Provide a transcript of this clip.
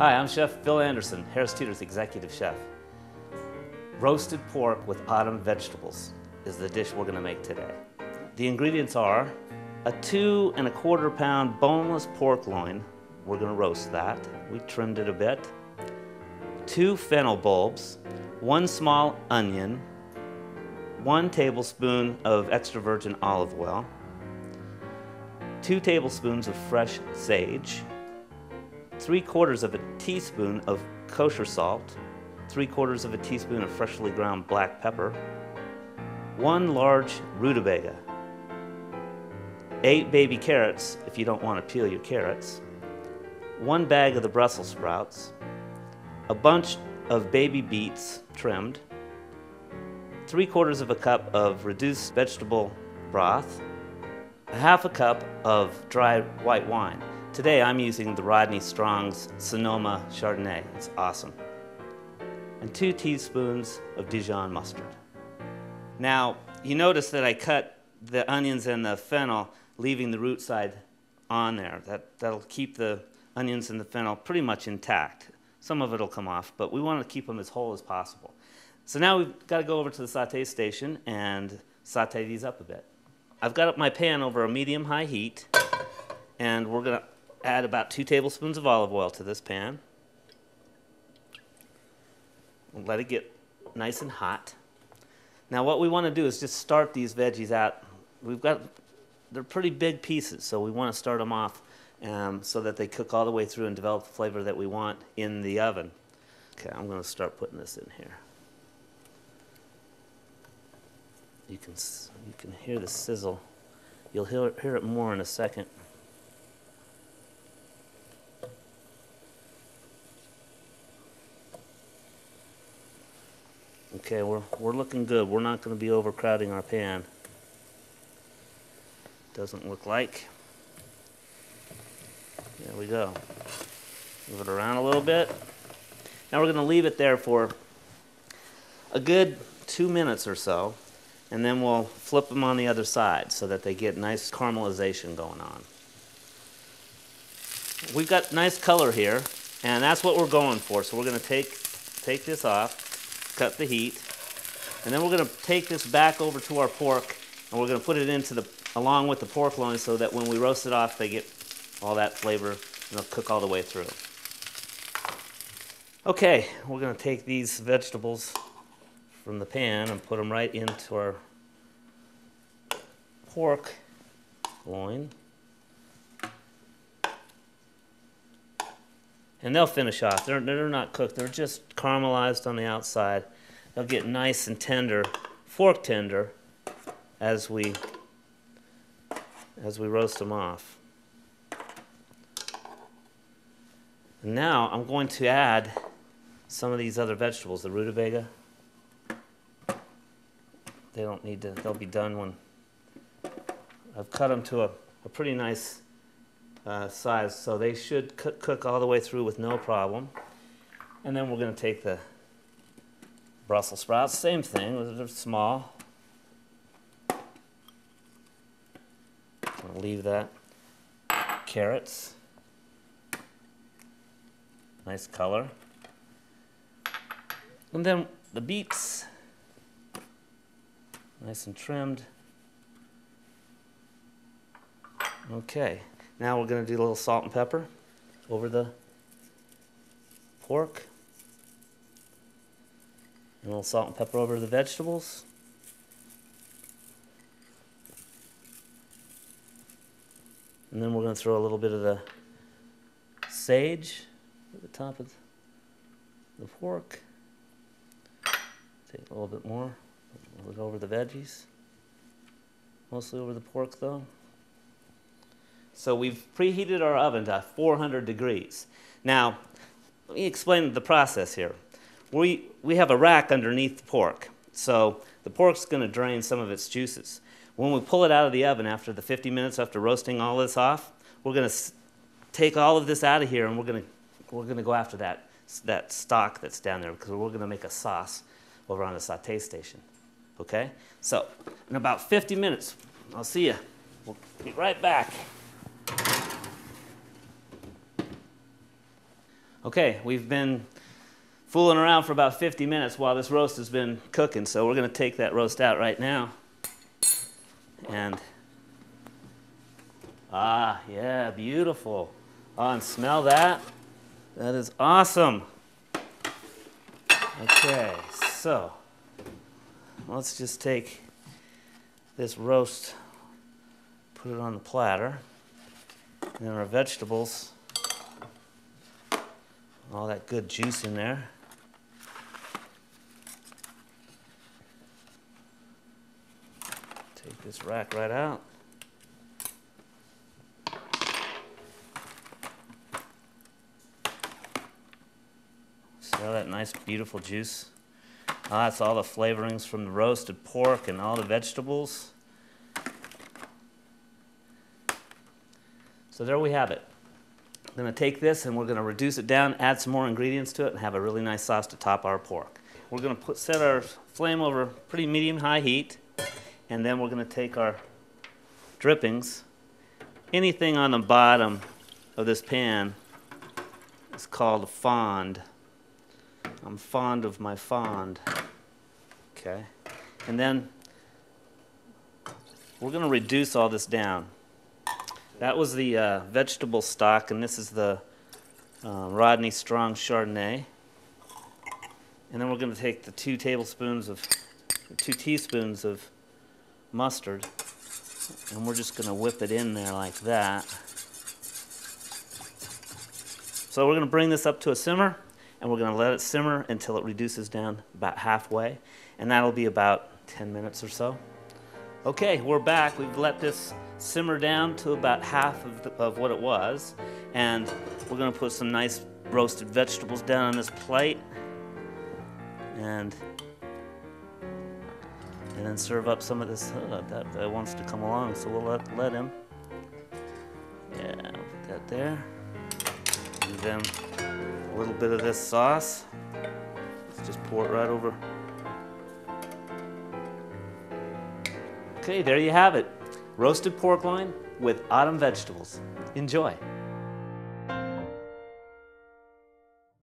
Hi, I'm Chef Bill Anderson, Harris Teeter's Executive Chef. Roasted pork with autumn vegetables is the dish we're going to make today. The ingredients are a 2 1/4 pound boneless pork loin. We're going to roast that. We trimmed it a bit. 2 fennel bulbs, 1 small onion, 1 tablespoon of extra virgin olive oil, 2 tablespoons of fresh sage, 3/4 of a teaspoon of kosher salt, 3/4 of a teaspoon of freshly ground black pepper, 1 large rutabaga, 8 baby carrots if you don't want to peel your carrots, 1 bag of the Brussels sprouts, a bunch of baby beets trimmed, 3/4 of a cup of reduced vegetable broth, 1/2 cup of dry white wine. Today I'm using the Rodney Strong's Sonoma Chardonnay. It's awesome. And 2 teaspoons of Dijon mustard. Now, you notice that I cut the onions and the fennel, leaving the root side on there. That'll keep the onions and the fennel pretty much intact. Some of it will come off, but we want to keep them as whole as possible. So now we've got to go over to the saute station and saute these up a bit. I've got up my pan over a medium-high heat, and we're going to add about 2 tablespoons of olive oil to this pan. We'll let it get nice and hot. Now what we want to do is just start these veggies out. They're pretty big pieces, so we want to start them off so that they cook all the way through and develop the flavor that we want in the oven. Okay, I'm going to start putting this in here. You can hear the sizzle. You'll hear it more in a second. Okay, we're looking good. We're not going to be overcrowding our pan. Doesn't look like. There we go. Move it around a little bit. Now we're going to leave it there for a good 2 minutes or so, and then we'll flip them on the other side so that they get nice caramelization going on. We've got nice color here, and that's what we're going for. So we're going to take this off. Cut the heat, and then we're going to take this back over to our pork, and we're going to put it along with the pork loin so that when we roast it off, they get all that flavor and they'll cook all the way through. Okay, we're going to take these vegetables from the pan and put them right into our pork loin. And they'll finish off. They're not cooked. They're just caramelized on the outside. They'll get nice and tender, fork tender, as we roast them off. And now I'm going to add some of these other vegetables, the rutabaga. They don't need to. They'll be done when I've cut them to a pretty nice size, so they should cook all the way through with no problem. And then we're going to take the Brussels sprouts, same thing, they're small. I'll leave that. Carrots, nice color. And then the beets, nice and trimmed. Okay. Now we're going to do a little salt and pepper over the pork. A little salt and pepper over the vegetables. And then we're going to throw a little bit of the sage at the top of the pork. Take a little bit more. Look over the veggies. Mostly over the pork though. So we've preheated our oven to 400 degrees. Now, let me explain the process here. We have a rack underneath the pork, so the pork's going to drain some of its juices. When we pull it out of the oven after the 50 minutes after roasting all this off, we're going to take all of this out of here, and we're going to go after that stock that's down there, because we're going to make a sauce over on the saute station. Okay? So, in about 50 minutes, I'll see you. We'll be right back. Okay, we've been fooling around for about 50 minutes while this roast has been cooking, so we're going to take that roast out right now. And, yeah, beautiful. Oh, and smell that. That is awesome. Okay, so let's just take this roast, put it on the platter, and then our vegetables, all that good juice in there. Take this rack right out. See all that nice, beautiful juice? That's all the flavorings from the roasted pork and all the vegetables. So there we have it. I'm going to take this and we're going to reduce it down, add some more ingredients to it, and have a really nice sauce to top our pork. We're going to set our flame over pretty medium-high heat, and then we're going to take our drippings. Anything on the bottom of this pan is called a fond. I'm fond of my fond. Okay. And then we're going to reduce all this down. That was the vegetable stock, and this is the Rodney Strong Chardonnay. And then we're going to take the 2 teaspoons of mustard, and we're just going to whip it in there like that. So we're going to bring this up to a simmer, and we're going to let it simmer until it reduces down about halfway, and that'll be about 10 minutes or so. Okay, we're back. We've let this simmer down to about half of what it was, and we're going to put some nice roasted vegetables down on this plate, and then serve up some of this. That guy wants to come along, so we'll let him. Yeah, put that there. And then a little bit of this sauce. Let's just pour it right over. Okay, there you have it. Roasted pork loin with autumn vegetables. Enjoy.